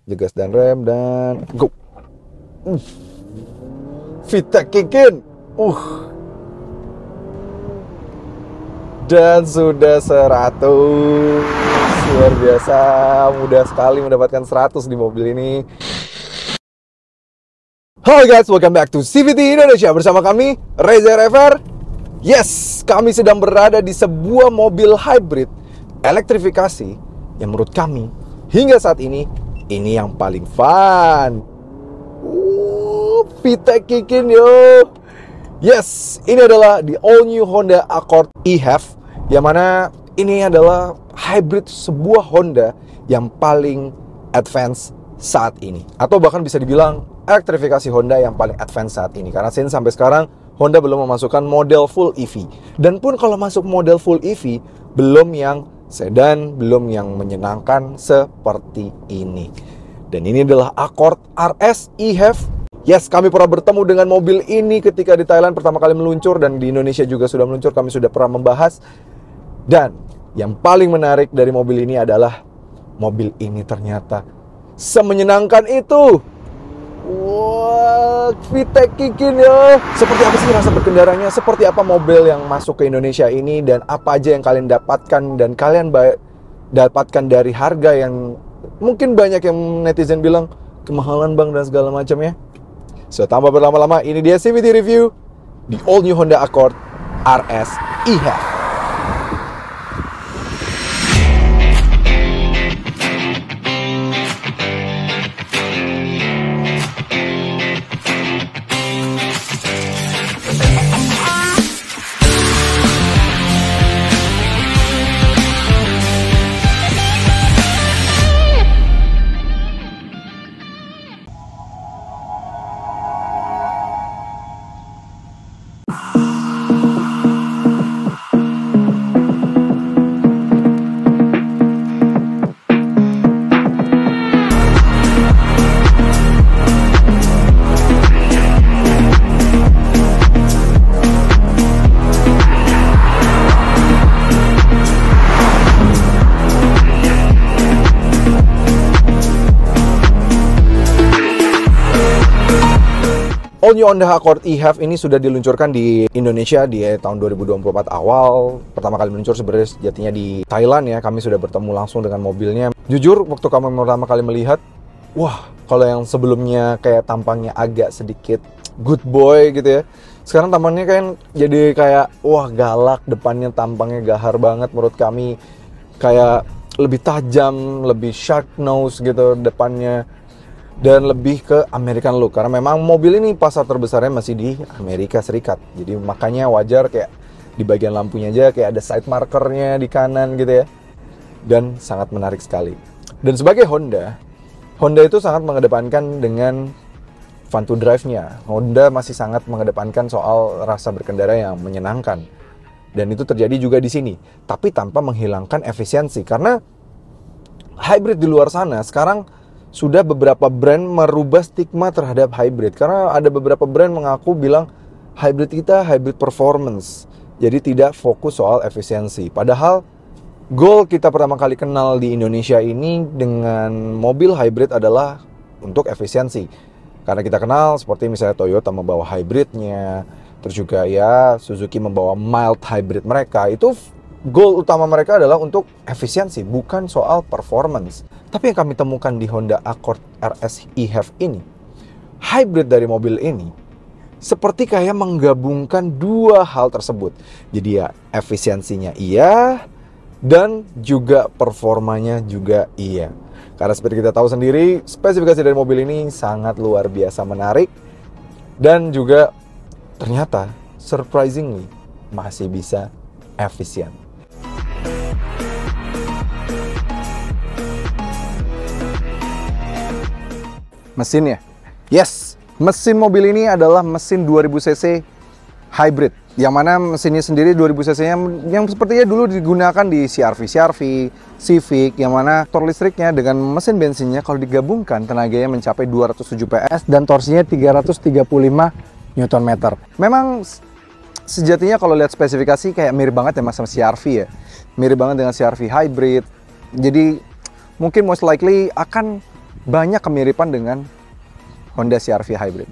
Gas dan rem dan go. VTEC kick in. Dan sudah 100. Luar biasa, mudah sekali mendapatkan 100 di mobil ini. Halo guys, welcome back to CVT Indonesia. Bersama kami, Reza Rever. Yes, kami sedang berada di sebuah mobil hybrid elektrifikasi yang menurut kami, hingga saat ini yang paling fun. VTEC kick in yo. Yes, ini adalah the all new Honda Accord e-HEV, yang mana ini adalah hybrid sebuah Honda yang paling advance saat ini, atau bahkan bisa dibilang elektrifikasi Honda yang paling advance saat ini. Karena sampai sekarang Honda belum memasukkan model full EV. Dan pun kalau masuk model full EV, belum yang sedan, belum yang menyenangkan seperti ini. Dan ini adalah Accord RS e-HEV. Yes, kami pernah bertemu dengan mobil ini ketika di Thailand pertama kali meluncur, dan di Indonesia juga sudah meluncur, kami sudah pernah membahas. Dan yang paling menarik dari mobil ini adalah mobil ini ternyata semenyenangkan itu. Wah, VTEC kick in ya. Seperti apa sih rasa berkendaranya? Seperti apa mobil yang masuk ke Indonesia ini? Dan apa aja yang kalian dapatkan? Dan kalian dapatkan dari harga yang mungkin banyak yang netizen bilang kemahalan bang dan segala macamnya. So, tanpa berlama-lama, ini dia CVT Review di all new Honda Accord RS e-HEV. All new Honda Accord e-HEV ini sudah diluncurkan di Indonesia di tahun 2024 awal. Pertama kali meluncur sebenarnya sejatinya di Thailand ya. Kami sudah bertemu langsung dengan mobilnya. Jujur, waktu kami pertama kali melihat, wah, kalau yang sebelumnya kayak tampangnya agak sedikit good boy gitu ya, sekarang tampangnya kan jadi kayak, wah, galak. Depannya tampangnya gahar banget menurut kami. Kayak lebih tajam, lebih shark nose gitu depannya. Dan lebih ke American look, karena memang mobil ini pasar terbesarnya masih di Amerika Serikat. Jadi makanya wajar kayak di bagian lampunya aja kayak ada side markernya di kanan gitu ya. Dan sangat menarik sekali. Dan sebagai Honda itu sangat mengedepankan dengan fun to drive-nya. Honda masih sangat mengedepankan soal rasa berkendara yang menyenangkan. Dan itu terjadi juga di sini, tapi tanpa menghilangkan efisiensi. Karena hybrid di luar sana sekarang sudah beberapa brand merubah stigma terhadap hybrid. Karena ada beberapa brand mengaku bilang hybrid kita hybrid performance, jadi tidak fokus soal efisiensi. Padahal goal kita pertama kali kenal di Indonesia ini dengan mobil hybrid adalah untuk efisiensi. Karena kita kenal seperti misalnya Toyota membawa hybridnya, terus juga ya Suzuki membawa mild hybrid mereka. Itu goal utama mereka adalah untuk efisiensi, bukan soal performance. Tapi yang kami temukan di Honda Accord RS e-HEV ini, hybrid dari mobil ini seperti kayak menggabungkan dua hal tersebut. Jadi ya efisiensinya iya, dan juga performanya juga iya. Karena seperti kita tahu sendiri, spesifikasi dari mobil ini sangat luar biasa menarik. Dan juga ternyata surprisingly masih bisa efisien. Mesinnya, yes, mesin mobil ini adalah mesin 2000 cc hybrid, yang mana mesinnya sendiri 2000 cc yang sepertinya dulu digunakan di CR-V, Civic, yang mana motor listriknya dengan mesin bensinnya kalau digabungkan tenaganya mencapai 207 PS dan torsinya 335 Nm. Memang sejatinya kalau lihat spesifikasi kayak mirip banget ya sama CR-V ya, mirip banget dengan CR-V hybrid. Jadi mungkin most likely akan banyak kemiripan dengan Honda CR-V Hybrid.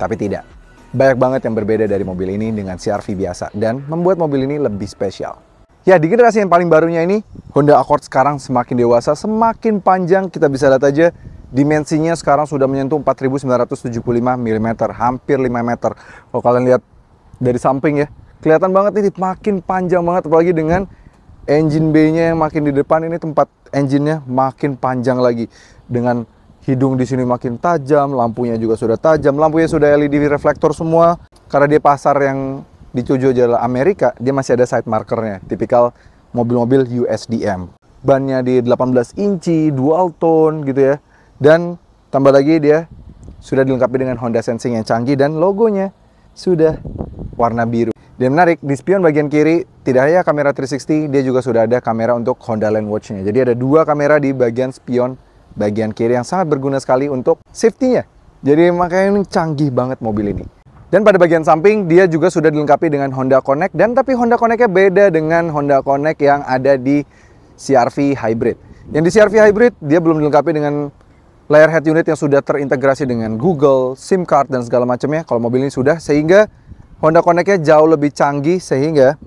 Tapi tidak. Banyak banget yang berbeda dari mobil ini dengan CR-V biasa dan membuat mobil ini lebih spesial. Ya, di generasi yang paling barunya ini, Honda Accord sekarang semakin dewasa, semakin panjang. Kita bisa lihat aja, dimensinya sekarang sudah menyentuh 4.975 mm, hampir 5 meter. Kalau kalian lihat dari samping ya, kelihatan banget ini makin panjang banget, apalagi dengan engine bay-nya yang makin di depan. Ini tempat engine-nya makin panjang lagi. Dengan hidung di sini makin tajam, lampunya juga sudah tajam, lampunya sudah LED reflektor semua. Karena dia pasar yang dituju adalah Amerika, dia masih ada side markernya, tipikal mobil-mobil USDM. Bannya di 18 inci, dual tone gitu ya. Dan tambah lagi dia sudah dilengkapi dengan Honda Sensing yang canggih dan logonya sudah warna biru. Dan menarik, di spion bagian kiri tidak hanya kamera 360, dia juga sudah ada kamera untuk Honda Land Watch-nya. Jadi ada dua kamera di bagian spion bagian kiri yang sangat berguna sekali untuk safety-nya. Jadi makanya ini canggih banget mobil ini. Dan pada bagian samping dia juga sudah dilengkapi dengan Honda Connect, dan tapi Honda Connect-nya beda dengan Honda Connect yang ada di CR-V Hybrid. Yang di CR-V Hybrid dia belum dilengkapi dengan layar head unit yang sudah terintegrasi dengan Google, SIM card dan segala macamnya. Kalau mobil ini sudah, sehingga Honda Connect-nya jauh lebih canggih, sehingga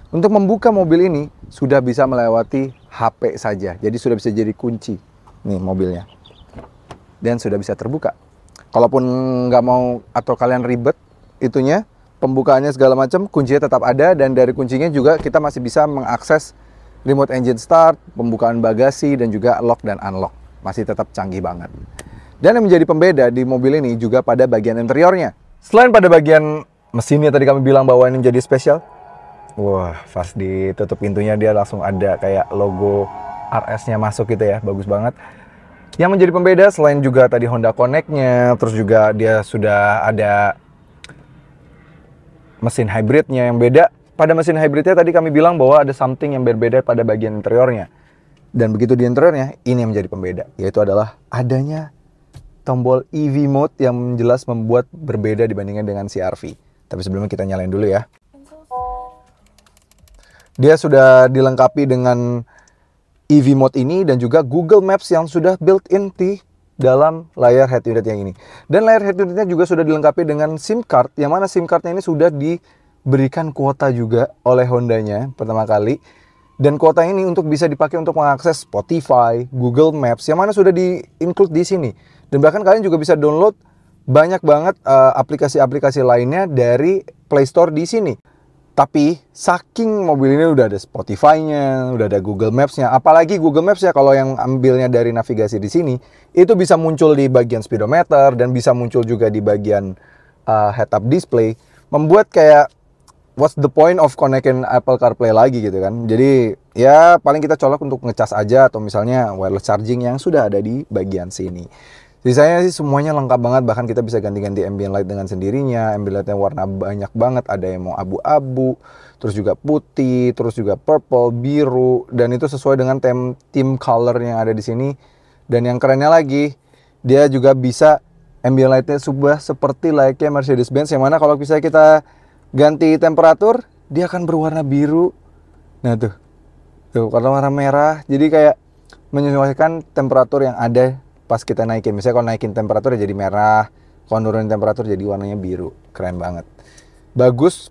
untuk membuka mobil ini sudah bisa melewati HP saja. Jadi sudah bisa jadi kunci nih mobilnya. Dan sudah bisa terbuka. Kalaupun nggak mau atau kalian ribet itunya, pembukaannya segala macam, kuncinya tetap ada, dan dari kuncinya juga kita masih bisa mengakses remote engine start, pembukaan bagasi, dan juga lock dan unlock. Masih tetap canggih banget. Dan yang menjadi pembeda di mobil ini juga pada bagian interiornya. Selain pada bagian mesinnya tadi kami bilang bahwa ini menjadi spesial. Wah, pas ditutup pintunya dia langsung ada kayak logo RS-nya masuk gitu ya, bagus banget. Yang menjadi pembeda selain juga tadi Honda Connect-nya, terus juga dia sudah ada mesin hybridnya yang beda. Pada mesin hybridnya tadi kami bilang bahwa ada something yang berbeda pada bagian interiornya. Dan begitu di interiornya, ini yang menjadi pembeda, yaitu adalah adanya tombol EV mode yang jelas membuat berbeda dibandingkan dengan CR-V. Tapi sebelumnya kita nyalain dulu ya. Dia sudah dilengkapi dengan EV mode ini dan juga Google Maps yang sudah built-in di dalam layar head unit yang ini. Dan layar head unitnya juga sudah dilengkapi dengan SIM card, yang mana SIM cardnya ini sudah diberikan kuota juga oleh Hondanya pertama kali. Dan kuota ini untuk bisa dipakai untuk mengakses Spotify, Google Maps, yang mana sudah di-include di sini. Dan bahkan kalian juga bisa download banyak banget aplikasi-aplikasi lainnya dari Play Store di sini. Tapi saking mobil ini udah ada Spotify-nya, udah ada Google Maps-nya, apalagi Google Maps ya kalau yang ambilnya dari navigasi di sini, itu bisa muncul di bagian speedometer dan bisa muncul juga di bagian head-up display, membuat kayak what's the point of connecting Apple CarPlay lagi gitu kan. Jadi ya paling kita colok untuk ngecas aja atau misalnya wireless charging yang sudah ada di bagian sini. Sisanya sih semuanya lengkap banget, bahkan kita bisa ganti-ganti ambient light dengan sendirinya. Ambient lightnya warna banyak banget, ada yang mau abu-abu, terus juga putih, terus juga purple, biru, dan itu sesuai dengan theme color yang ada di sini. Dan yang kerennya lagi, dia juga bisa ambient lightnya sudah seperti layaknya Mercedes-Benz, yang mana kalau bisa kita ganti temperatur, dia akan berwarna biru. Nah tuh kalau warna merah, jadi kayak menyesuaikan temperatur yang ada pas kita naikin. Misalnya kalau naikin temperatur jadi merah, kalau nurunin temperatur jadi warnanya biru. Keren banget. Bagus,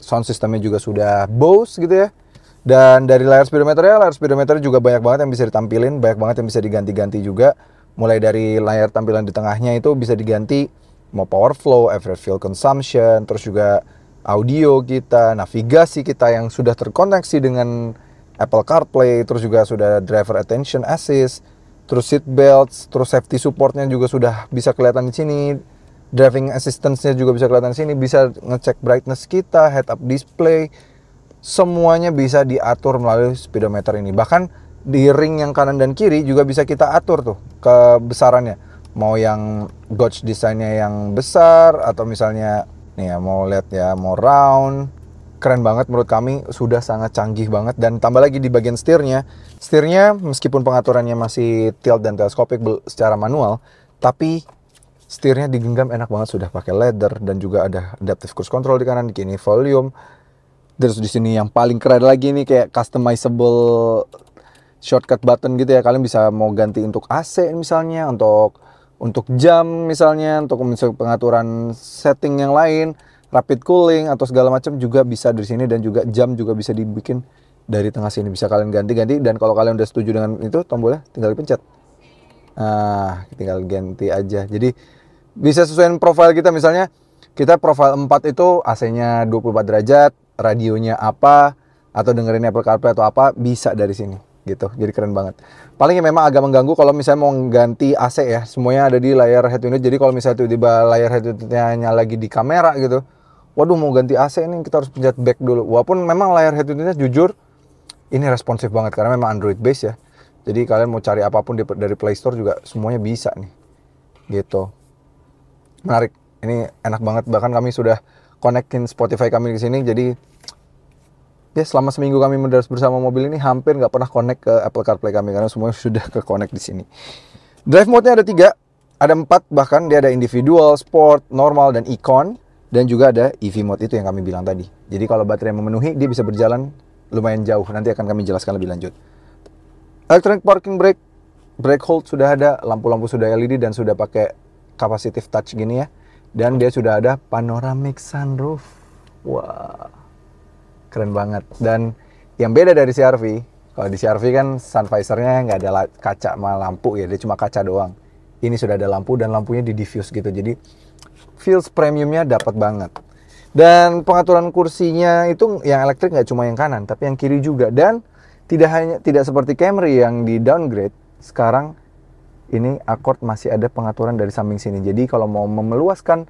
sound systemnya juga sudah Bose gitu ya. Dan dari layar speedometer juga banyak banget yang bisa ditampilin, banyak banget yang bisa diganti-ganti juga. Mulai dari layar tampilan di tengahnya itu bisa diganti mau power flow, average fuel consumption, terus juga audio kita, navigasi kita yang sudah terkoneksi dengan Apple CarPlay, terus juga sudah driver attention assist, terus seat belts, terus safety supportnya juga sudah bisa kelihatan di sini, driving assistance-nya juga bisa kelihatan di sini, bisa ngecek brightness kita, head up display, semuanya bisa diatur melalui speedometer ini. Bahkan di ring yang kanan dan kiri juga bisa kita atur tuh kebesarannya, mau yang gauge desainnya yang besar atau misalnya nih ya mau lihat ya mau round. Keren banget menurut kami, sudah sangat canggih banget. Dan tambah lagi di bagian setirnya meskipun pengaturannya masih tilt dan teleskopik secara manual, tapi setirnya digenggam enak banget, sudah pakai leather dan juga ada adaptive cruise control di kanan, di kiri volume. Terus di sini yang paling keren lagi nih kayak customizable shortcut button gitu ya. Kalian bisa mau ganti untuk AC misalnya, untuk jam misalnya, untuk pengaturan setting yang lain, rapid cooling atau segala macam juga bisa dari sini, dan juga jam juga bisa dibikin dari tengah sini, bisa kalian ganti-ganti. Dan kalau kalian udah setuju dengan itu, tombolnya tinggal dipencet. Nah, tinggal ganti aja. Jadi bisa sesuaiin profil kita, misalnya kita profil 4 itu AC-nya 24 derajat, radionya apa, atau dengerin Apple CarPlay atau apa, bisa dari sini gitu. Jadi keren banget. Paling yang memang agak mengganggu kalau misalnya mau ganti AC ya, semuanya ada di layar head unit. Jadi kalau misalnya tiba-tiba layar head unitnya lagi di kamera gitu, waduh mau ganti AC ini kita harus pencet back dulu. Walaupun memang layar head unitnya jujur ini responsif banget karena memang Android base ya. Jadi kalian mau cari apapun dari Play Store juga semuanya bisa nih. Gitu. Menarik. Ini enak banget, bahkan kami sudah connectin Spotify kami ke sini. Jadi ya selama seminggu kami mendaras bersama mobil ini hampir nggak pernah connect ke Apple CarPlay kami karena semuanya sudah ke connect di sini. Drive mode-nya ada 3, ada 4 bahkan. Dia ada individual, sport, normal, dan econ, dan juga ada EV mode itu yang kami bilang tadi. Jadi kalau baterai memenuhi dia bisa berjalan lumayan jauh. Nanti akan kami jelaskan lebih lanjut. Electronic parking brake, brake hold sudah ada, lampu-lampu sudah LED dan sudah pakai capacitive touch gini ya. Dan dia sudah ada panoramic sunroof. Wah, keren banget. Dan yang beda dari CR-V, kalau di CR-V kan sun visor-nya nggak ada kaca sama lampu ya, dia cuma kaca doang. Ini sudah ada lampu dan lampunya di diffuse gitu, jadi feels premiumnya dapat banget. Dan pengaturan kursinya itu yang elektrik nggak cuma yang kanan, tapi yang kiri juga. Dan tidak seperti Camry yang di downgrade, sekarang ini Accord masih ada pengaturan dari samping sini. Jadi kalau mau memeluaskan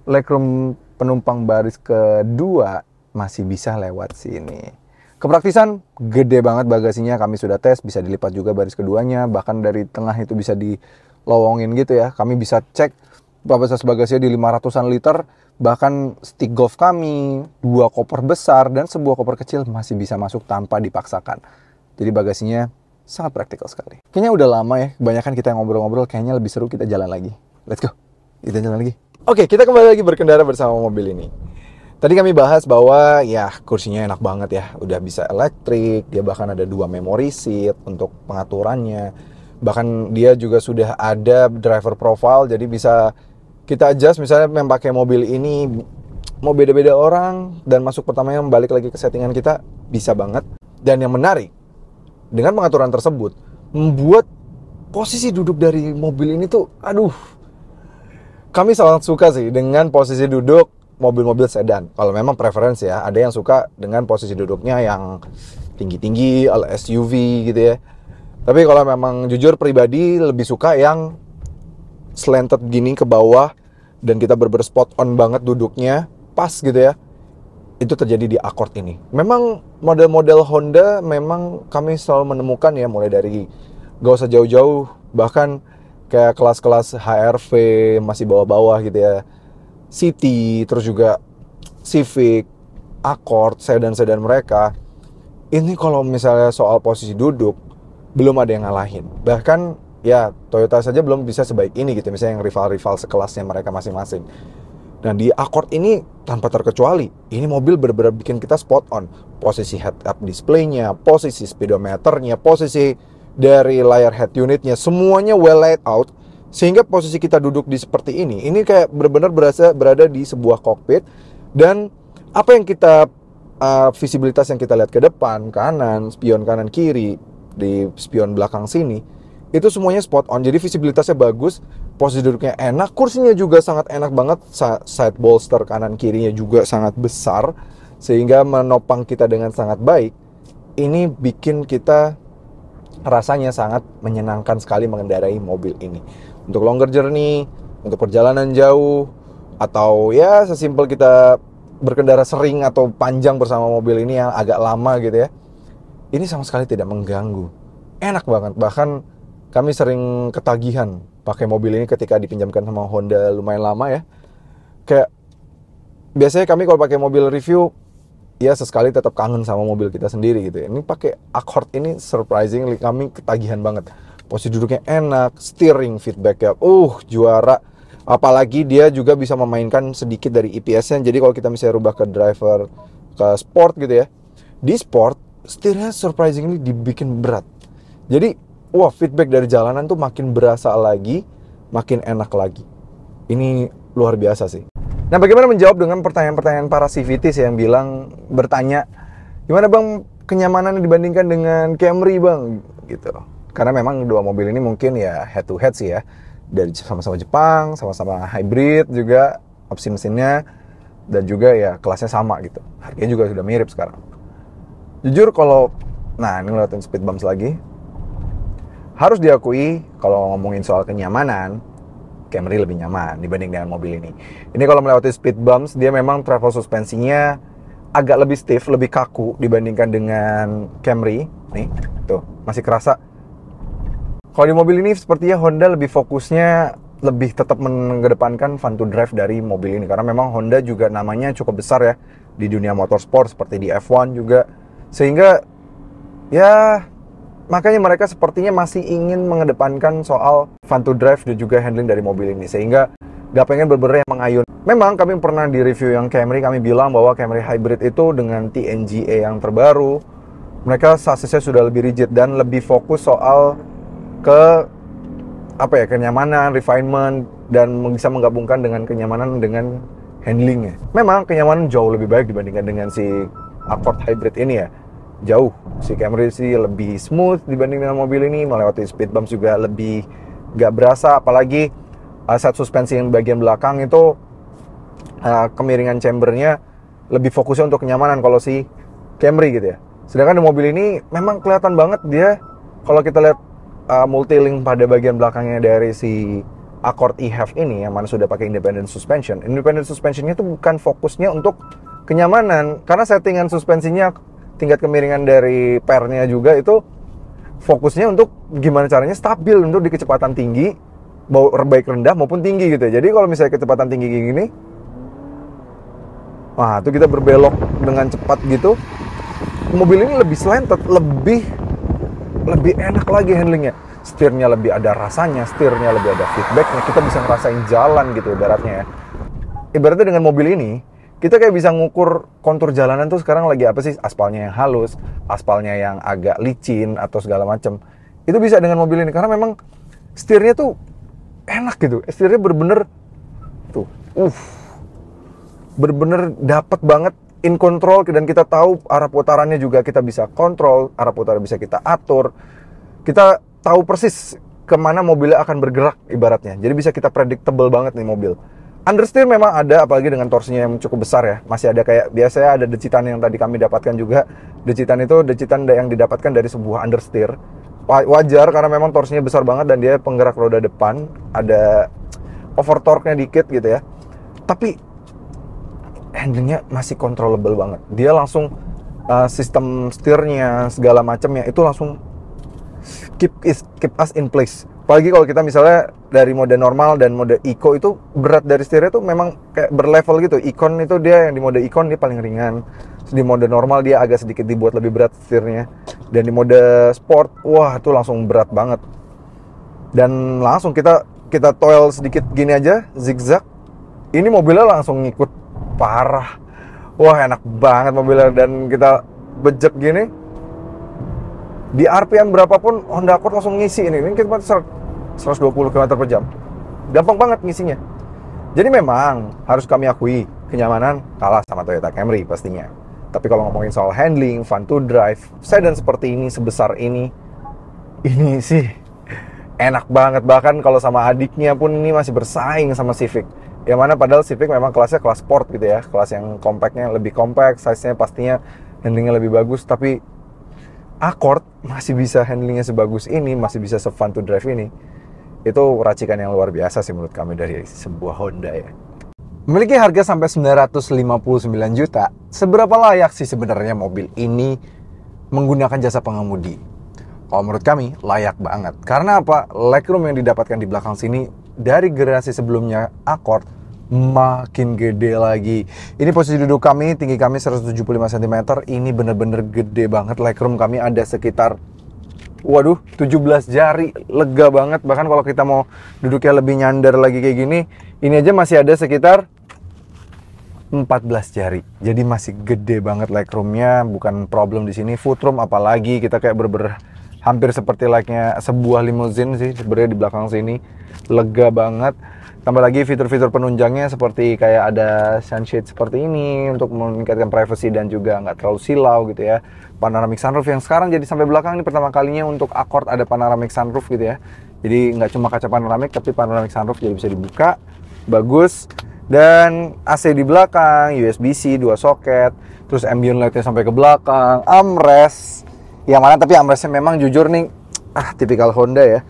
legroom penumpang baris kedua masih bisa lewat sini. Kepraktisan gede banget bagasinya, kami sudah tes, bisa dilipat juga baris keduanya, bahkan dari tengah itu bisa dilowongin gitu ya. Kami bisa cek kapasitas bagasinya di 500-an liter, bahkan stick golf kami, 2 koper besar dan sebuah koper kecil masih bisa masuk tanpa dipaksakan. Jadi bagasinya sangat praktikal sekali. Kayaknya udah lama ya, kebanyakan kita yang ngobrol-ngobrol, kayaknya lebih seru kita jalan lagi. Let's go, kita jalan lagi. Oke, kita kembali lagi berkendara bersama mobil ini. Tadi kami bahas bahwa ya kursinya enak banget ya, udah bisa elektrik, dia bahkan ada 2 memory seat untuk pengaturannya. Bahkan dia juga sudah ada driver profile, jadi bisa kita adjust misalnya pakai mobil ini mau beda-beda orang dan masuk pertamanya balik lagi ke settingan kita, bisa banget. Dan yang menarik, dengan pengaturan tersebut membuat posisi duduk dari mobil ini tuh, aduh, kami sangat suka sih dengan posisi duduk mobil-mobil sedan. Kalau memang preferensi ya, ada yang suka dengan posisi duduknya yang tinggi-tinggi ala SUV gitu ya. Tapi kalau memang jujur pribadi lebih suka yang slanted gini ke bawah dan kita bener-bener spot on banget duduknya, pas gitu ya. Itu terjadi di Accord ini. Memang model-model Honda memang kami selalu menemukan ya, mulai dari gak usah jauh-jauh, bahkan kayak kelas-kelas HR-V masih bawah-bawah gitu ya, City, terus juga Civic, Accord, sedan-sedan mereka. Ini kalau misalnya soal posisi duduk belum ada yang ngalahin. Bahkan ya Toyota saja belum bisa sebaik ini gitu, misalnya yang rival-rival sekelasnya mereka masing-masing. Nah di Accord ini tanpa terkecuali, ini mobil benar-benar bikin kita spot on. Posisi head-up display-nya, posisi speedometernya, posisi dari layar head unitnya, semuanya well laid out. Sehingga posisi kita duduk di seperti ini kayak benar-benar berada di sebuah kokpit. Dan apa yang kita, visibilitas yang kita lihat ke depan, kanan, spion kanan kiri, di spion belakang sini, itu semuanya spot on. Jadi visibilitasnya bagus, posisi duduknya enak, kursinya juga sangat enak banget, side bolster kanan kirinya juga sangat besar sehingga menopang kita dengan sangat baik. Ini bikin kita rasanya sangat menyenangkan sekali mengendarai mobil ini. Untuk longer journey, untuk perjalanan jauh, atau ya sesimpel kita berkendara sering atau panjang bersama mobil ini yang agak lama gitu ya, ini sama sekali tidak mengganggu. Enak banget, bahkan kami sering ketagihan pakai mobil ini ketika dipinjamkan sama Honda lumayan lama ya. Kayak biasanya kami kalau pakai mobil review ya sesekali tetap kangen sama mobil kita sendiri gitu ya. Ini pakai Accord ini surprisingly kami ketagihan banget. Posisi duduknya enak, steering feedbacknya juara. Apalagi dia juga bisa memainkan sedikit dari EPS-nya. Jadi kalau kita misalnya rubah ke sport gitu ya, di sport setirnya surprisingly dibikin berat. Jadi, wah, feedback dari jalanan tuh makin berasa lagi, makin enak lagi. Ini luar biasa sih. Nah, bagaimana menjawab dengan pertanyaan-pertanyaan para CVTs yang bertanya, gimana bang kenyamanan dibandingkan dengan Camry bang? Gitu. Karena memang dua mobil ini mungkin ya head to head sih ya. Dari sama-sama Jepang, sama-sama hybrid juga, opsi mesinnya, dan juga ya kelasnya sama gitu. Harganya juga sudah mirip sekarang. Jujur kalau, nah ini ngeliatin speed bumps lagi, harus diakui kalau ngomongin soal kenyamanan, Camry lebih nyaman dibanding dengan mobil ini. Ini kalau melewati speed bumps, dia memang travel suspensinya agak lebih stiff, lebih kaku dibandingkan dengan Camry. Nih, tuh, masih kerasa. Kalau di mobil ini sepertinya Honda lebih fokusnya lebih tetap mengedepankan fun to drive dari mobil ini. Karena memang Honda juga namanya cukup besar ya di dunia motorsport, seperti di F1 juga. Sehingga, ya makanya mereka sepertinya masih ingin mengedepankan soal fun to drive dan juga handling dari mobil ini, sehingga gak pengen bener-bener yang mengayun. Memang kami pernah di review yang Camry, kami bilang bahwa Camry Hybrid itu dengan TNGA yang terbaru, mereka sassisnya sudah lebih rigid dan lebih fokus soal ke kenyamanan, refinement, dan bisa menggabungkan dengan kenyamanan dengan handlingnya. Memang kenyamanan jauh lebih baik dibandingkan dengan si Accord Hybrid ini ya. Jauh, si Camry sih lebih smooth dibanding dengan mobil ini, melewati speed bumps juga lebih gak berasa, apalagi set suspensi yang bagian belakang itu kemiringan chambernya lebih fokusnya untuk kenyamanan kalau si Camry gitu ya. Sedangkan di mobil ini memang kelihatan banget dia, kalau kita lihat multi-link pada bagian belakangnya dari si Accord e-HEV ini yang mana sudah pakai independent suspension. Independent suspensionnya itu bukan fokusnya untuk kenyamanan, karena settingan suspensinya, tingkat kemiringan dari pernya juga itu fokusnya untuk gimana caranya stabil untuk di kecepatan tinggi, baik rendah maupun tinggi gitu ya. Jadi kalau misalnya kecepatan tinggi gini, wah itu kita berbelok dengan cepat gitu, mobil ini lebih slanted, lebih enak lagi handlingnya. Setirnya lebih ada rasanya, setirnya lebih ada feedbacknya, kita bisa ngerasain jalan gitu ibaratnya ya. Ibaratnya dengan mobil ini kita kayak bisa ngukur kontur jalanan tuh sekarang lagi apa sih, aspalnya yang halus, aspalnya yang agak licin atau segala macam. Itu bisa dengan mobil ini karena memang setirnya tuh enak gitu. Setirnya bener-bener tuh, bener-bener dapet banget in control, dan kita tahu arah putarannya juga kita bisa kontrol, arah putaran bisa kita atur. Kita tahu persis kemana mobilnya akan bergerak ibaratnya. Jadi bisa kita predictable banget nih mobil. Understeer memang ada, apalagi dengan torsinya yang cukup besar ya. Masih ada kayak, biasanya ada decitan yang tadi kami dapatkan juga. Decitan itu decitan yang didapatkan dari sebuah understeer. Wajar karena memang torsinya besar banget dan dia penggerak roda depan. Ada over torque-nya dikit gitu ya. Tapi handlingnya masih controllable banget. Dia langsung sistem setirnya segala macamnya itu langsung keep us in place. Apalagi kalau kita misalnya dari mode normal dan mode eco, itu berat dari setirnya tuh memang kayak berlevel gitu. Icon itu dia yang di mode icon dia paling ringan. Terus di mode normal dia agak sedikit dibuat lebih berat setirnya. Dan di mode sport, wah itu langsung berat banget. Dan langsung kita toil sedikit gini aja, zigzag. Ini mobilnya langsung ngikut parah. Wah enak banget mobilnya, dan kita bejek gini. Di RPM berapapun Honda Accord langsung ngisi ini kita 120 km per jam. Gampang banget ngisinya. Jadi memang harus kami akui, kenyamanan kalah sama Toyota Camry pastinya. Tapi kalau ngomongin soal handling, fun to drive, sedan seperti ini, sebesar ini sih enak banget. Bahkan kalau sama adiknya pun ini masih bersaing sama Civic. Yang mana padahal Civic memang kelasnya kelas sport gitu ya. Kelas yang compactnya lebih compact, size-nya pastinya handlingnya lebih bagus. Tapi Accord masih bisa handlingnya sebagus ini, masih bisa se-fun to drive ini. Itu racikan yang luar biasa sih menurut kami dari sebuah Honda ya. Memiliki harga sampai 959 juta, seberapa layak sih sebenarnya mobil ini menggunakan jasa pengemudi? Kalau menurut kami, layak banget. Karena apa? Legroom yang didapatkan di belakang sini dari generasi sebelumnya Accord makin gede lagi. Ini posisi duduk kami, tinggi kami 175 cm. Ini bener-bener gede banget. Legroom kami ada sekitar 17 jari. Lega banget. Bahkan kalau kita mau duduknya lebih nyandar lagi kayak gini, ini aja masih ada sekitar 14 jari. Jadi masih gede banget legroomnya, bukan problem di sini. Footroom apalagi kita kayak bener-bener hampir seperti layaknya sebuah limousine sih sebenarnya di belakang sini. Lega banget. Tambah lagi fitur-fitur penunjangnya seperti kayak ada sunshade seperti ini untuk meningkatkan privacy dan juga nggak terlalu silau gitu ya. Panoramic sunroof yang sekarang jadi sampai belakang ini pertama kalinya untuk Accord ada panoramic sunroof gitu ya. Jadi nggak cuma kaca panoramik tapi panoramic sunroof jadi bisa dibuka. Bagus. Dan AC di belakang, USB-C 2 soket, terus ambient light-nya sampai ke belakang, armrest. Yang mana tapi armrestnya memang jujur nih, tipikal Honda ya.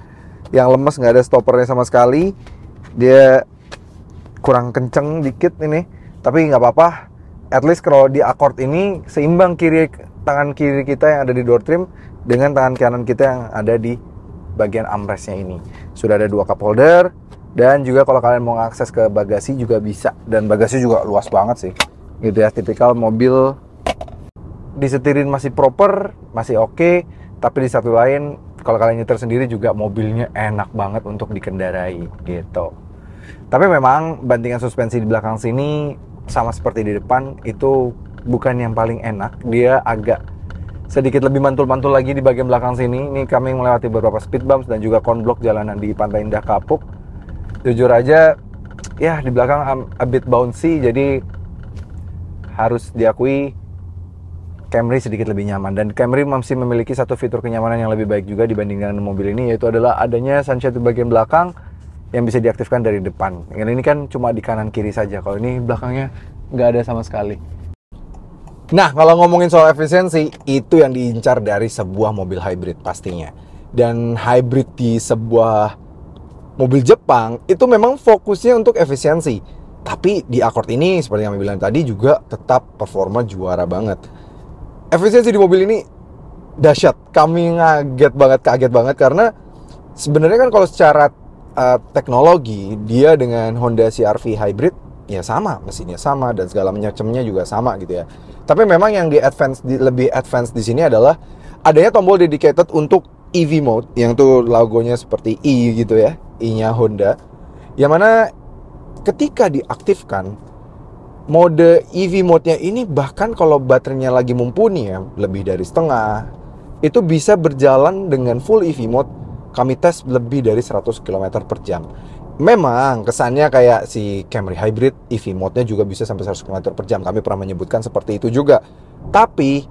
Yang lemes, nggak ada stoppernya sama sekali. Dia kurang kenceng dikit ini, tapi nggak apa-apa. At least kalau di Accord ini seimbang tangan kiri kita yang ada di door trim dengan tangan kanan kita yang ada di bagian armrestnya ini. Sudah ada 2 cup holder dan juga kalau kalian mau akses ke bagasi juga bisa. Dan bagasi juga luas banget sih. Gitu ya, tipikal mobil disetirin masih proper, masih oke. Tapi di satu lain kalau kalian nyetir sendiri juga mobilnya enak banget untuk dikendarai gitu. Tapi memang bandingan suspensi di belakang sini sama seperti di depan itu bukan yang paling enak. Dia agak sedikit lebih mantul-mantul lagi di bagian belakang sini. Ini kami melewati beberapa speed bumps dan juga konblok jalanan di Pantai Indah Kapuk. Jujur aja ya di belakang a bit bouncy, jadi harus diakui Camry sedikit lebih nyaman. Dan Camry masih memiliki satu fitur kenyamanan yang lebih baik juga dibandingkan mobil ini, yaitu adalah adanya sunshade di bagian belakang yang bisa diaktifkan dari depan. Yang ini kan cuma di kanan kiri saja, kalau ini belakangnya nggak ada sama sekali. Nah, kalau ngomongin soal efisiensi, itu yang diincar dari sebuah mobil hybrid pastinya. Dan hybrid di sebuah mobil Jepang itu memang fokusnya untuk efisiensi. Tapi di Accord ini seperti yang kami bilang tadi juga tetap performa juara banget. Efisiensi di mobil ini dahsyat. Kami kaget banget karena sebenarnya kan kalau secara teknologi dia dengan Honda CR-V hybrid ya sama, mesinnya sama dan segala macamnya juga sama gitu ya. Tapi memang yang lebih advance di sini adalah adanya tombol dedicated untuk EV mode yang tuh logonya seperti E gitu ya, I-nya Honda. Yang mana ketika diaktifkan mode EV mode-nya ini bahkan kalau baterainya lagi mumpuni ya, lebih dari setengah, itu bisa berjalan dengan full EV mode. Kami tes lebih dari 100 km per jam. Memang kesannya kayak si Camry Hybrid EV mode-nya juga bisa sampai 100 km per jam. Kami pernah menyebutkan seperti itu juga. Tapi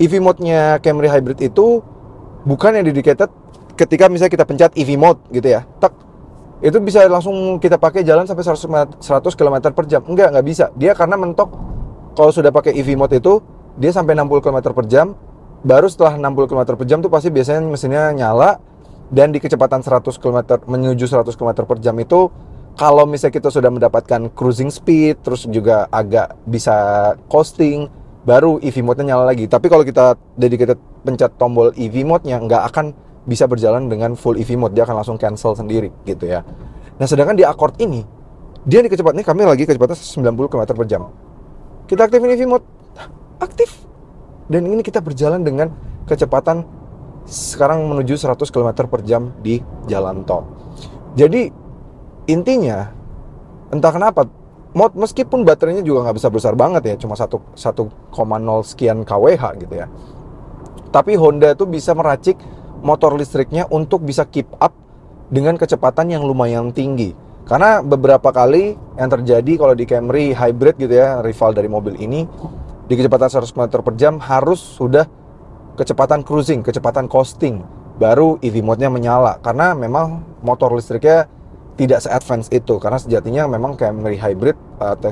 EV mode-nya Camry Hybrid itu bukan yang dedicated ketika misalnya kita pencet EV mode gitu ya. Tak, itu bisa langsung kita pakai jalan sampai 100 km per jam. Enggak bisa. Dia karena mentok kalau sudah pakai EV mode itu dia sampai 60 km per jam. Baru setelah 60 km per jam tuh pasti biasanya mesinnya nyala. Dan di kecepatan 100 km menuju 100 km per jam itu kalau misalnya kita sudah mendapatkan cruising speed, terus juga agak bisa coasting, baru EV mode-nya nyala lagi. Tapi kalau kita dedicated pencet tombol EV mode-nya nggak akan bisa berjalan dengan full EV mode, dia akan langsung cancel sendiri gitu ya. Nah sedangkan di Accord ini dia di kecepatannya kami lagi kecepatan 90 km per jam. Kita aktifin EV mode, aktif. Dan ini kita berjalan dengan kecepatan sekarang menuju 100 km per jam di jalan tol. Jadi intinya entah kenapa meskipun baterainya juga nggak besar banget ya, cuma 1,0 sekian kWh gitu ya, tapi Honda itu bisa meracik motor listriknya untuk bisa keep up dengan kecepatan yang lumayan tinggi. Karena beberapa kali yang terjadi kalau di Camry Hybrid gitu ya, rival dari mobil ini, di kecepatan 100 km per jam harus sudah kecepatan cruising, kecepatan coasting, baru EV mode-nya menyala. Karena memang motor listriknya tidak se-advance itu. Karena sejatinya memang Camry Hybrid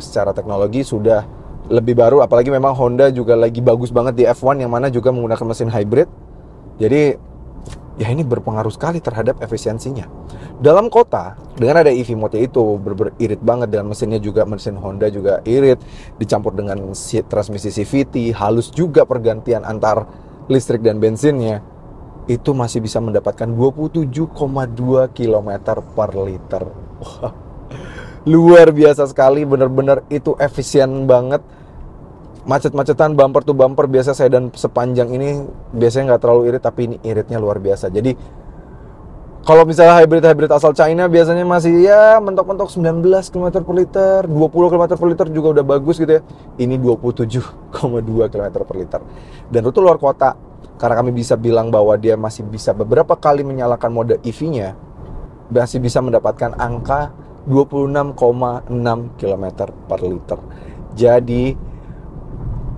secara teknologi sudah lebih baru. Apalagi memang Honda juga lagi bagus banget di F1 yang mana juga menggunakan mesin hybrid. Jadi ya ini berpengaruh sekali terhadap efisiensinya. Dalam kota, dengan ada EV mode itu irit banget. Dan mesinnya juga, mesin Honda juga irit. Dicampur dengan transmisi CVT, halus juga pergantian antar listrik dan bensinnya, itu masih bisa mendapatkan 27,2 km per liter. Wah, luar biasa sekali, bener-bener itu efisien banget. Macet-macetan bumper to bumper biasa sedan sepanjang ini biasanya nggak terlalu irit, tapi ini iritnya luar biasa. Jadi kalau misalnya hybrid asal China biasanya masih ya mentok-mentok 19 km per liter, 20 km per liter juga udah bagus gitu ya. Ini 27,2 km per liter. Dan rute luar kota Karena kami bisa bilang bahwa dia masih bisa beberapa kali menyalakan mode EV-nya, masih bisa mendapatkan angka 26,6 km per liter. Jadi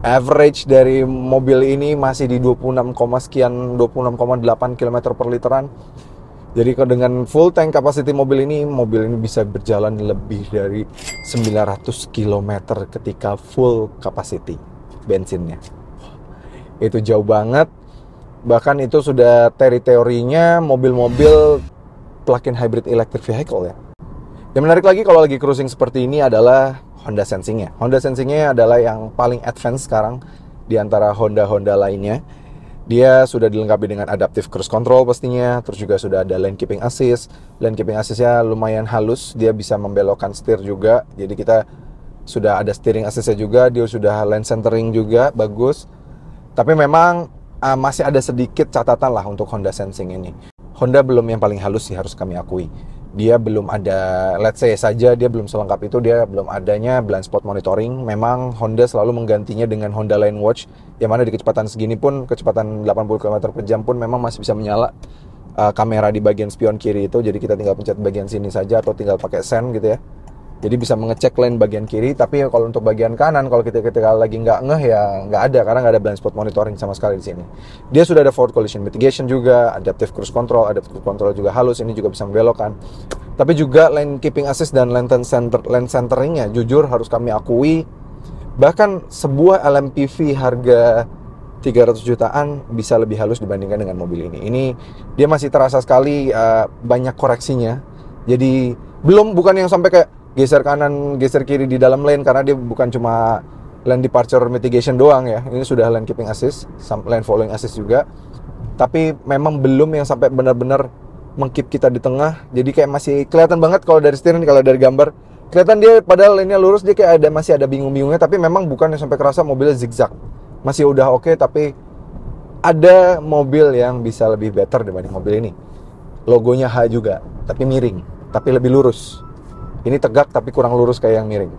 average dari mobil ini masih di 26, sekian 26,8 km per literan. Jadi dengan full tank capacity mobil ini bisa berjalan lebih dari 900 km ketika full capacity bensinnya. Itu jauh banget. Bahkan itu sudah teritorinya mobil-mobil plug-in hybrid electric vehicle ya. Yang menarik lagi kalau lagi cruising seperti ini adalah Honda Sensing-nya. Honda Sensing-nya adalah yang paling advance sekarang di antara Honda-Honda lainnya. Dia sudah dilengkapi dengan adaptive cruise control pastinya, terus juga sudah ada lane keeping assist. Lane keeping assist-nya lumayan halus, dia bisa membelokkan setir juga. Jadi kita sudah ada steering assist-nya juga, dia sudah lane centering juga, bagus. Tapi memang masih ada sedikit catatan lah untuk Honda Sensing ini. Honda belum yang paling halus sih, harus kami akui. Dia belum ada, let's say saja dia belum selengkap itu, dia belum adanya blind spot monitoring. Memang Honda selalu menggantinya dengan Honda Lane Watch, yang mana di kecepatan segini pun, kecepatan 80 km per jam pun memang masih bisa menyala kamera di bagian spion kiri itu. Jadi kita tinggal pencet bagian sini saja atau tinggal pakai sen gitu ya. Jadi bisa mengecek lane bagian kiri, tapi kalau untuk bagian kanan, kalau kita lagi nggak ngeh ya nggak ada, karena nggak ada blind spot monitoring sama sekali di sini. Dia sudah ada forward collision mitigation juga, adaptive cruise control juga halus, ini juga bisa membelokkan. Tapi juga lane keeping assist dan lane centeringnya, jujur harus kami akui, bahkan sebuah LMPV harga 300 jutaan bisa lebih halus dibandingkan dengan mobil ini. Ini dia masih terasa sekali banyak koreksinya. Jadi bukan yang sampai kayak geser kanan, geser kiri di dalam lane, karena dia bukan cuma lane departure mitigation doang ya. Ini sudah lane keeping assist, lane following assist juga. Tapi memang belum yang sampai benar-benar meng-keep kita di tengah. Jadi kayak masih kelihatan banget kalau dari steering, kalau dari gambar kelihatan dia padahal lane-nya lurus, dia kayak masih ada bingung-bingungnya, tapi memang bukan yang sampai kerasa mobilnya zigzag. Masih udah oke, tapi ada mobil yang bisa lebih better dibanding mobil ini. Logonya H juga, tapi miring, tapi lebih lurus. Ini tegak tapi kurang lurus kayak yang miring.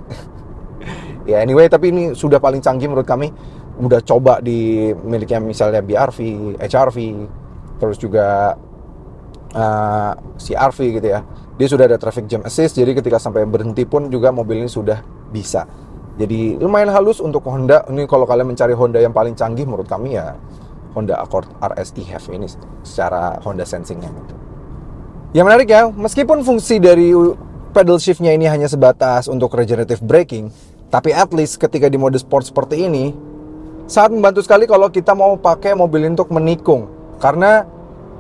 Ya anyway, tapi ini sudah paling canggih menurut kami. Udah coba di miliknya misalnya BRV, HRV, terus juga CRV gitu ya. Dia sudah ada traffic jam assist, jadi ketika sampai berhenti pun juga mobil ini sudah bisa. Jadi lumayan halus untuk Honda. Ini kalau kalian mencari Honda yang paling canggih menurut kami ya Honda Accord RS eHev ini secara Honda Sensing-nya. Yang menarik ya, meskipun fungsi dari pedal shift-nya ini hanya sebatas untuk regenerative braking, tapi at least ketika di mode sport seperti ini sangat membantu sekali kalau kita mau pakai mobil ini untuk menikung, karena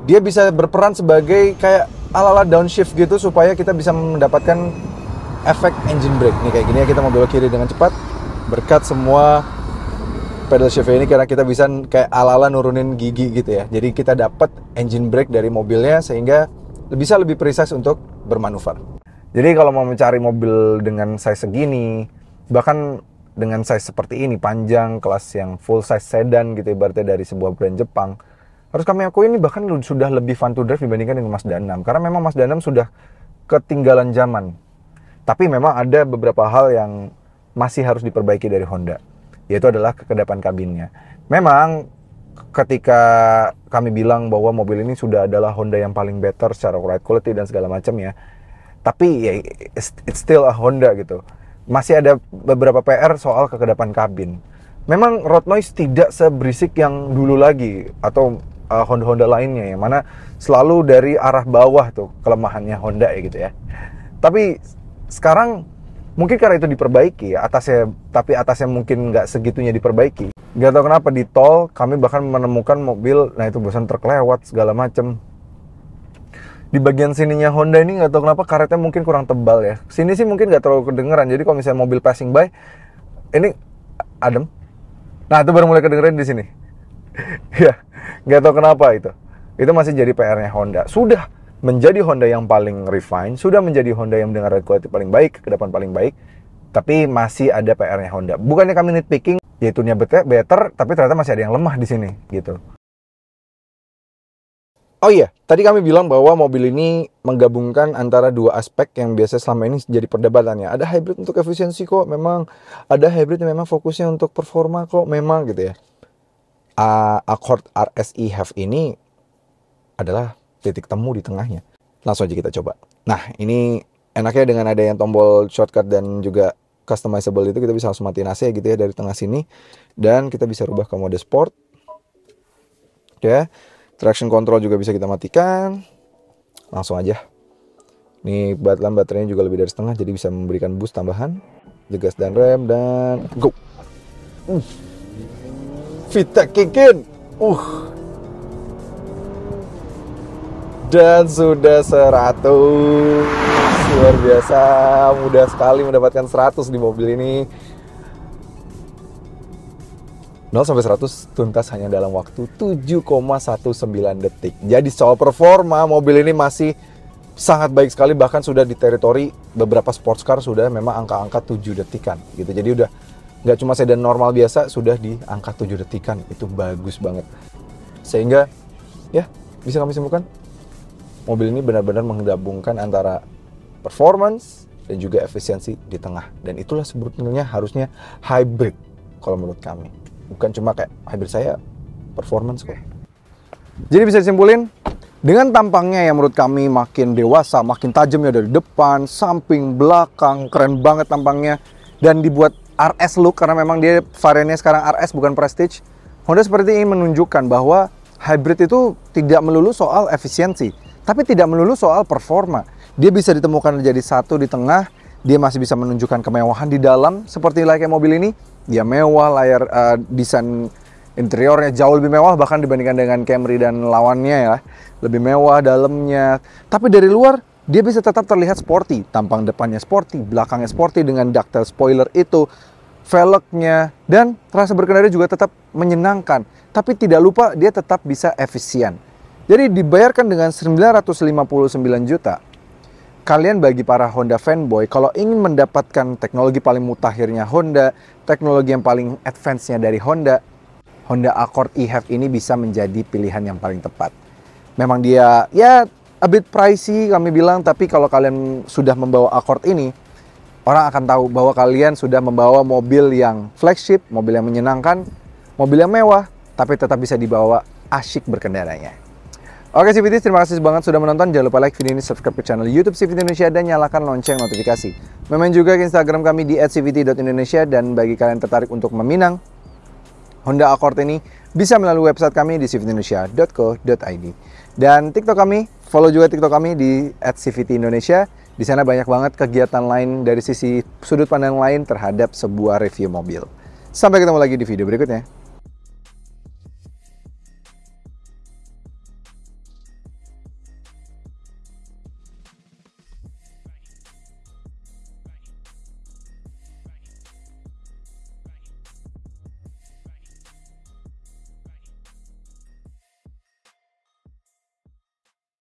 dia bisa berperan sebagai kayak ala-ala downshift gitu, supaya kita bisa mendapatkan efek engine brake. Nih kayak gini ya, kita mau belok kiri dengan cepat berkat semua pedal shift ini, karena kita bisa kayak ala-ala nurunin gigi gitu ya. Jadi kita dapat engine brake dari mobilnya sehingga bisa lebih precise untuk bermanuver. Jadi kalau mau mencari mobil dengan size segini, bahkan dengan size seperti ini, panjang, kelas yang full size sedan gitu ibaratnya dari sebuah brand Jepang, harus kami akui ini bahkan sudah lebih fun to drive dibandingkan dengan Mazda 6. Karena memang Mazda 6 sudah ketinggalan zaman. Tapi memang ada beberapa hal yang masih harus diperbaiki dari Honda, yaitu adalah kekedapan kabinnya. Memang ketika kami bilang bahwa mobil ini sudah adalah Honda yang paling better secara ride quality dan segala macam ya, tapi ya it's still a Honda gitu. Masih ada beberapa PR soal kekedapan kabin. Memang road noise tidak seberisik yang dulu lagi, atau Honda-Honda lainnya yang mana selalu dari arah bawah tuh kelemahannya Honda ya gitu ya. Tapi sekarang mungkin karena itu diperbaiki ya, tapi atasnya mungkin nggak segitunya diperbaiki. Nggak tahu kenapa di tol kami bahkan menemukan mobil, nah itu bosan truk lewat segala macem. Di bagian sininya Honda ini nggak tahu kenapa karetnya mungkin kurang tebal ya. Sini sih mungkin nggak terlalu kedengeran. Jadi kalau misalnya mobil passing by, ini adem. Nah itu baru mulai kedengeran di sini. Ya, nggak tahu kenapa itu. Itu masih jadi PR-nya Honda. Sudah menjadi Honda yang paling refine, sudah menjadi Honda yang dengan ride quality paling baik, kedepan paling baik. Tapi masih ada PR-nya Honda. Bukannya kami nitpicking, yaitunya better, tapi ternyata masih ada yang lemah di sini, gitu. Oh iya, tadi kami bilang bahwa mobil ini menggabungkan antara dua aspek yang biasa selama ini jadi perdebatannya. Ada hybrid untuk efisiensi kok, memang ada hybrid yang memang fokusnya untuk performa kok, memang gitu ya. Accord RS eHev ini adalah titik temu di tengahnya. Langsung aja kita coba. Nah, ini enaknya dengan ada yang tombol shortcut dan juga customizable itu, kita bisa langsung matiin AC gitu ya dari tengah sini. Dan kita bisa rubah ke mode sport. Oke, traction control juga bisa kita matikan. Langsung aja. Ini baterainya juga lebih dari setengah, jadi bisa memberikan boost tambahan. Gas dan rem, dan go. VTEC kick in. Dan sudah 100. Luar biasa, mudah sekali mendapatkan 100 di mobil ini. 0 sampai 100 tuntas hanya dalam waktu 7,19 detik. Jadi soal performa, mobil ini masih sangat baik sekali, bahkan sudah di teritori beberapa sports car sudah memang angka-angka 7 detikan gitu. Jadi udah nggak cuma sedan normal biasa, sudah di angka 7 detikan. Itu bagus banget. Sehingga ya bisa kami simpulkan, mobil ini benar-benar menggabungkan antara performance dan juga efisiensi di tengah. Dan itulah sebetulnya harusnya hybrid kalau menurut kami. Bukan cuma kayak hybrid saya performance kok. Jadi bisa disimpulin, dengan tampangnya yang menurut kami makin dewasa, makin tajamnya dari depan, samping, belakang, keren banget tampangnya. Dan dibuat RS look karena memang dia variannya sekarang RS bukan Prestige. Honda seperti ini menunjukkan bahwa hybrid itu tidak melulu soal efisiensi, tapi tidak melulu soal performa. Dia bisa ditemukan jadi satu di tengah, dia masih bisa menunjukkan kemewahan di dalam, seperti layaknya mobil ini. Dia mewah, layar desain interiornya jauh lebih mewah bahkan dibandingkan dengan Camry dan lawannya ya. Lebih mewah dalamnya. Tapi dari luar, dia bisa tetap terlihat sporty. Tampang depannya sporty, belakangnya sporty dengan ductile spoiler itu, velgnya, dan rasa berkendara juga tetap menyenangkan. Tapi tidak lupa dia tetap bisa efisien. Jadi dibayarkan dengan 959 juta. Kalian bagi para Honda fanboy, kalau ingin mendapatkan teknologi paling mutakhirnya Honda, teknologi yang paling advance-nya dari Honda, Honda Accord eHev ini bisa menjadi pilihan yang paling tepat. Memang dia ya a bit pricey kami bilang, tapi kalau kalian sudah membawa Accord ini, orang akan tahu bahwa kalian sudah membawa mobil yang flagship, mobil yang menyenangkan, mobil yang mewah, tapi tetap bisa dibawa asyik berkendaranya. Oke CVT, terima kasih banget sudah menonton. Jangan lupa like video ini, subscribe ke channel YouTube CVT Indonesia, dan nyalakan lonceng notifikasi. Main juga ke Instagram kami di @cvt.indonesia, dan bagi kalian tertarik untuk meminang Honda Accord ini, bisa melalui website kami di cvtindonesia.co.id. Dan TikTok kami, follow juga TikTok kami di @cvtindonesia. Di sana banyak banget kegiatan lain dari sisi sudut pandang lain terhadap sebuah review mobil. Sampai ketemu lagi di video berikutnya.